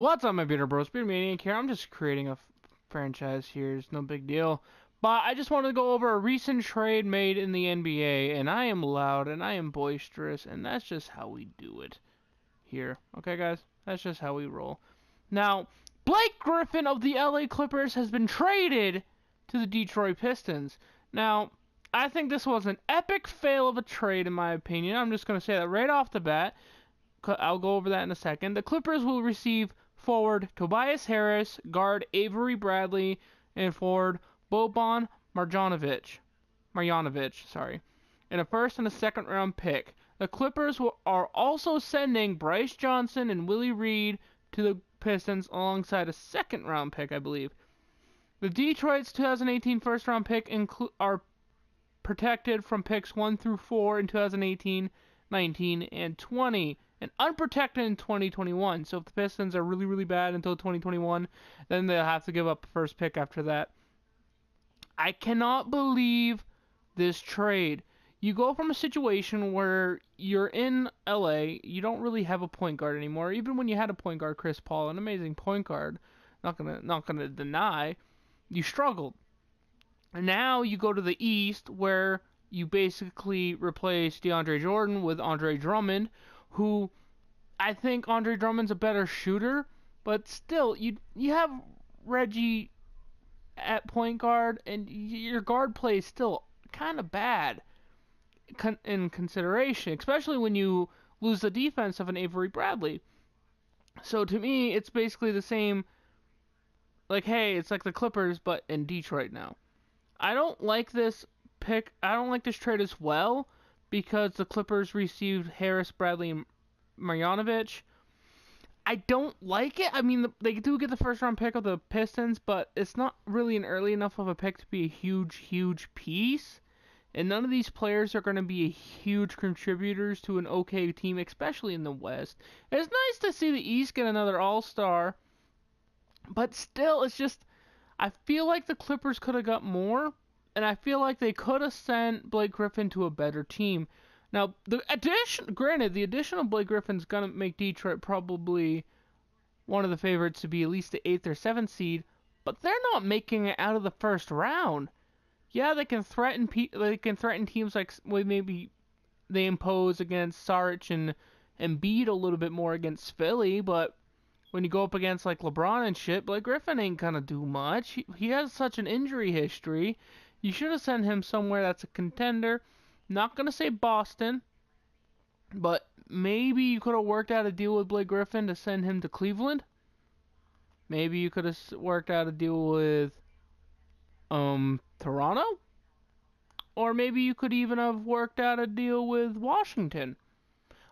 What's up, my beater bros? Maine-iac here. I'm just creating a franchise here. It's no big deal. But I just wanted to go over a recent trade made in the NBA, and I am loud and I am boisterous, and that's just how we do it here. Okay, guys? That's just how we roll. Now, Blake Griffin of the LA Clippers has been traded to the Detroit Pistons. Now, I think this was an epic fail of a trade, in my opinion. I'm just going to say that right off the bat. I'll go over that in a second. The Clippers will receive forward Tobias Harris, guard Avery Bradley, and forward Boban Marjanovic, and a first and a second round pick. The Clippers are also sending Bryce Johnson and Willie Reed to the Pistons alongside a second round pick, I believe. The Detroit's 2018 first round pick are protected from picks 1 through 4 in 2018, 19, and 20, and unprotected in 2021. So if the Pistons are really, really bad until 2021, then they'll have to give up the first pick after that. I cannot believe this trade. You go from a situation where you're in LA, you don't really have a point guard anymore. Even when you had a point guard, Chris Paul, an amazing point guard, not gonna deny, you struggled. And now you go to the East, where you basically replace DeAndre Jordan with Andre Drummond, who I think Andre Drummond's a better shooter, but still, you have Reggie at point guard, and your guard play is still kind of bad in consideration, especially when you lose the defense of an Avery Bradley. So to me, it's basically the same. Like, hey, it's like the Clippers, but in Detroit now. I don't like this pick. I don't like this trade as well because the Clippers received Harris, Bradley, and Marjanovic. I don't like it. I mean, they do get the first round pick of the Pistons, but it's not really an early enough of a pick to be a huge, huge piece. And none of these players are going to be huge contributors to an okay team, especially in the West. It's nice to see the East get another All-Star, but still, it's just, I feel like the Clippers could have got more, and I feel like they could have sent Blake Griffin to a better team. Now, the addition of Blake Griffin's gonna make Detroit probably one of the favorites to be at least the 8th or 7th seed, but they're not making it out of the first round. Yeah, they can threaten teams like maybe they impose against Saric and Embiid a little bit more against Philly, but when you go up against like LeBron and shit, Blake Griffin ain't gonna do much. He has such an injury history. You should have sent him somewhere that's a contender. Not gonna say Boston, but maybe you could have worked out a deal with Blake Griffin to send him to Cleveland. Maybe you could have worked out a deal with Toronto, or maybe you could even have worked out a deal with Washington.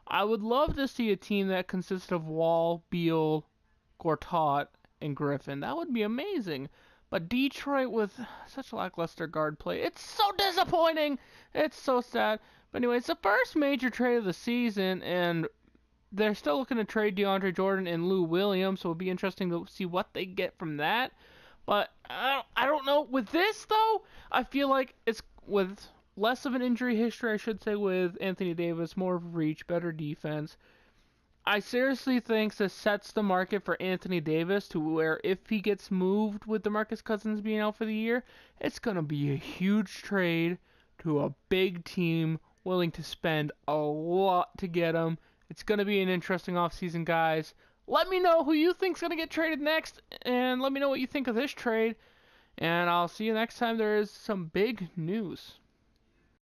I would love to see a team that consists of Wall, Beal, Gortat, and Griffin. That would be amazing. But Detroit with such lackluster guard play, it's so disappointing. It's so sad. But anyway, it's the first major trade of the season, and they're still looking to trade DeAndre Jordan and Lou Williams, so it'll be interesting to see what they get from that. But I don't know. With this, though, I feel like it's with less of an injury history, I should say, with Anthony Davis, more of reach, better defense. I seriously think this sets the market for Anthony Davis to where if he gets moved with DeMarcus Cousins being out for the year, it's going to be a huge trade to a big team willing to spend a lot to get him. It's going to be an interesting offseason, guys. Let me know who you think's going to get traded next, and let me know what you think of this trade. And I'll see you next time there is some big news.